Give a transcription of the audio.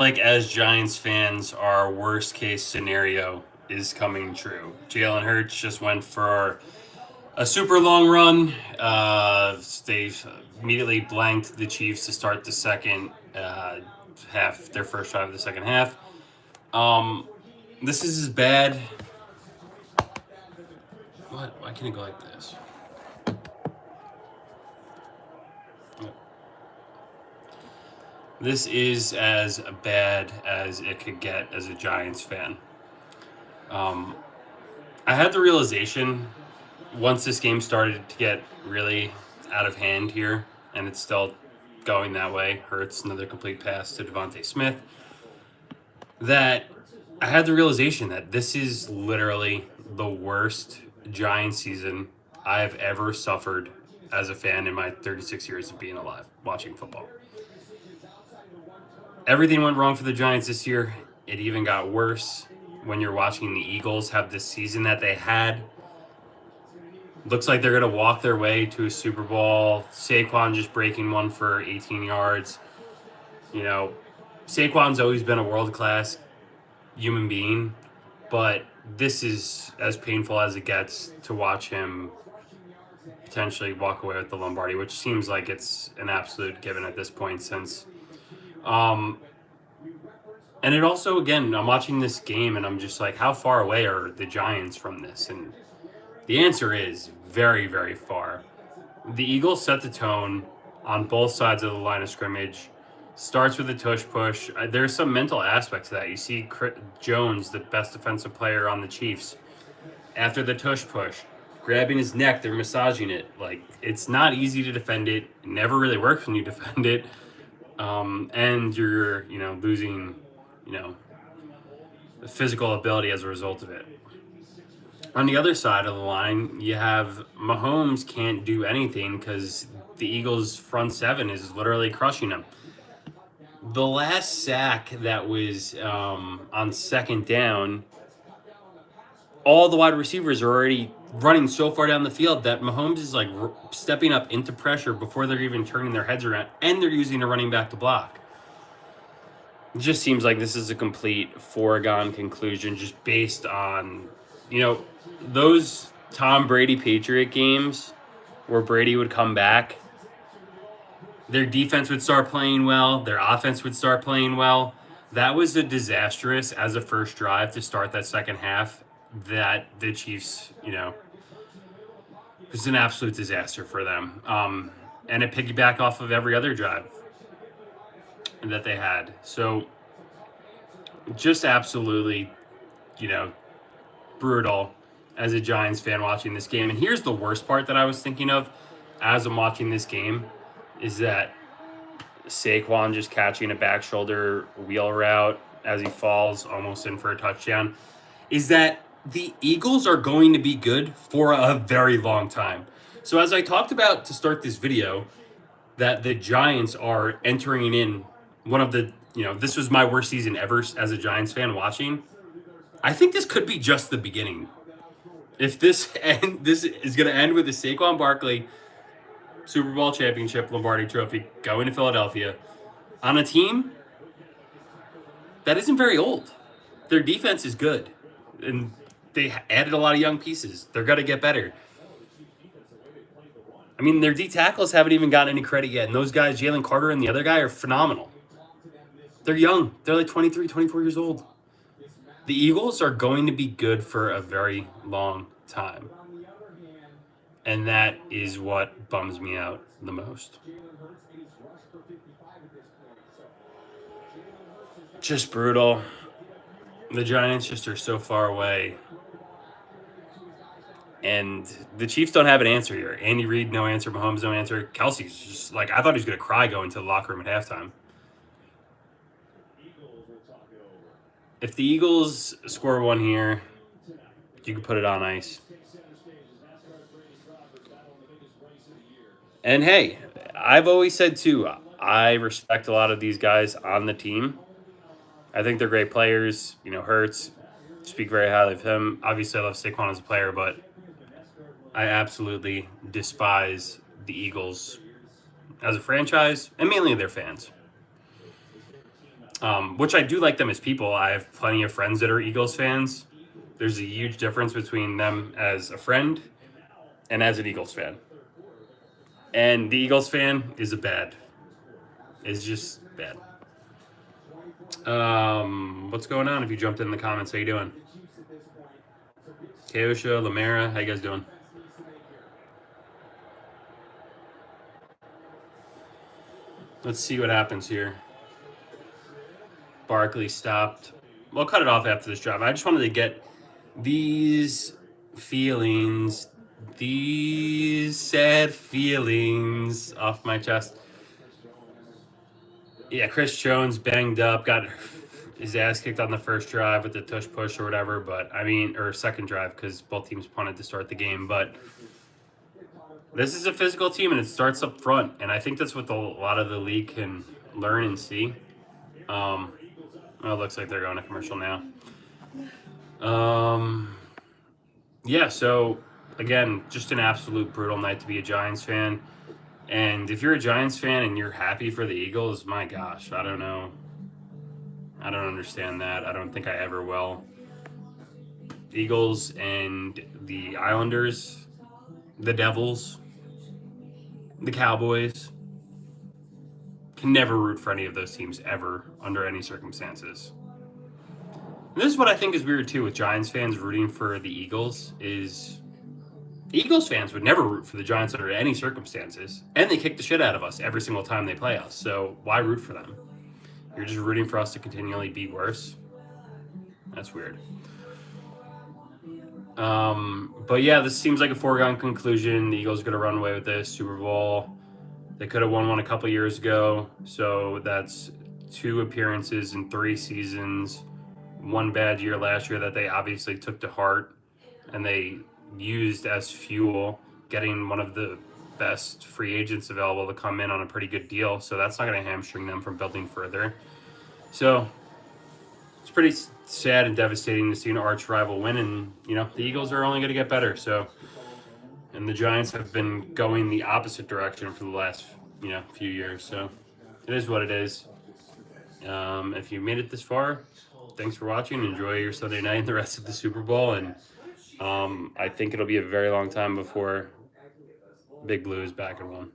Like, as Giants fans, our worst case scenario is coming true. Jalen Hurts just went for a super long run. They immediately blanked the Chiefs to start the second half, their first drive of the second half. Um, this is as bad. What? Why can't it go like this? This is as bad as it could get as a Giants fan. I had the realization once this game started to get really out of hand here, and it's still going that way. Hurts another complete pass to Devontae Smith. That I had the realization that this is literally the worst Giants season I have ever suffered as a fan in my 36 years of being alive watching football. Everything went wrong for the Giants this year. It even got worse when you're watching the Eagles have this season that they had. Looks like they're going to walk their way to a Super Bowl. Saquon just breaking one for 18 yards. You know, Saquon's always been a world-class human being, but this is as painful as it gets to watch him potentially walk away with the Lombardi, which seems like it's an absolute given at this point since and it also, again, I'm watching this game and I'm just like, how far away are the Giants from this? And the answer is very, very far. The Eagles set the tone on both sides of the line of scrimmage. Starts with a tush push. There's some mental aspect to that. You see Jones, the best defensive player on the Chiefs, after the tush push, grabbing his neck, they're massaging it. Like, it's not easy to defend it. It never really works when you defend it. And you're, losing, the physical ability as a result of it. On the other side of the line, you have Mahomes can't do anything because the Eagles' front seven is literally crushing him. The last sack that was on second down, all the wide receivers are already running so far down the field that Mahomes is like stepping up into pressure before they're even turning their heads around, and they're using a running back to block. It just seems like this is a complete foregone conclusion just based on, those Tom Brady Patriot games where Brady would come back. Their defense would start playing well. Their offense would start playing well. That was a disastrous as a first drive to start that second half that the Chiefs, it was an absolute disaster for them. And it piggybacked off of every other drive that they had. So just absolutely, brutal as a Giants fan watching this game. And here's the worst part that I was thinking of as I'm watching this game is that Saquon just catching a back shoulder wheel route as he falls almost in for a touchdown is that the Eagles are going to be good for a very long time. So as I talked about to start this video, that the Giants are entering in one of the, this was my worst season ever as a Giants fan watching. I think this could be just the beginning. If this is going to end with the Saquon Barkley Super Bowl championship Lombardi Trophy going to Philadelphia on a team that isn't very old. Their defense is good, and they added a lot of young pieces. They're going to get better. I mean, their D tackles haven't even gotten any credit yet, and those guys, Jalen Carter and the other guy, are phenomenal. They're young. They're like 23, 24 years old. The Eagles are going to be good for a very long time. And that is what bums me out the most. Just brutal. The Giants just are so far away. And the Chiefs don't have an answer here. Andy Reid, no answer. Mahomes, no answer. Kelsey's just like, I thought he was going to cry going to the locker room at halftime. If the Eagles score one here, you can put it on ice. And hey, I've always said too, I respect a lot of these guys on the team. I think they're great players. Hurts, speak very highly of him. Obviously, I love Saquon as a player, but I absolutely despise the Eagles as a franchise and mainly their fans. which I do like them as people. I have plenty of friends that are Eagles fans. There's a huge difference between them as a friend and as an Eagles fan. And the Eagles fan is just bad. What's going on? If you jumped in the comments, how you doing? Keosha, Lamera, how you guys doing? Let's see what happens here. Barkley stopped. We'll cut it off after this drive. I just wanted to get these feelings, these sad feelings off my chest. Yeah, Chris Jones banged up, got his ass kicked on the first drive with the tush push or whatever, but I mean, or second drive because both teams punted to start the game. But this is a physical team and it starts up front, and I think that's what a lot of the league can learn and see. Well, it looks like they're going to commercial now. Yeah, so again, just an absolute brutal night to be a Giants fan. And if you're a Giants fan and you're happy for the Eagles, my gosh, I don't know. I don't understand that. I don't think I ever will. The Eagles and the Islanders, the Devils, the Cowboys, can never root for any of those teams ever under any circumstances. And this is what I think is weird too with Giants fans rooting for the Eagles is Eagles fans would never root for the Giants under any circumstances, and they kick the shit out of us every single time they play us. So why root for them? You're just rooting for us to continually be worse. That's weird. But yeah, this seems like a foregone conclusion. The Eagles are going to run away with this Super Bowl. They could have won one a couple years ago. So that's 2 appearances in 3 seasons. 1 bad year last year that they obviously took to heart and they used as fuel, getting one of the best free agents available to come in on a pretty good deal. So that's not going to hamstring them from building further. So it's pretty sad and devastating to see an arch rival win, and the Eagles are only going to get better. So, and the Giants have been going the opposite direction for the last few years. So it is what it is. If you made it this far, thanks for watching. Enjoy your Sunday night and the rest of the Super Bowl, and I think it'll be a very long time before Big Blue is back and 1.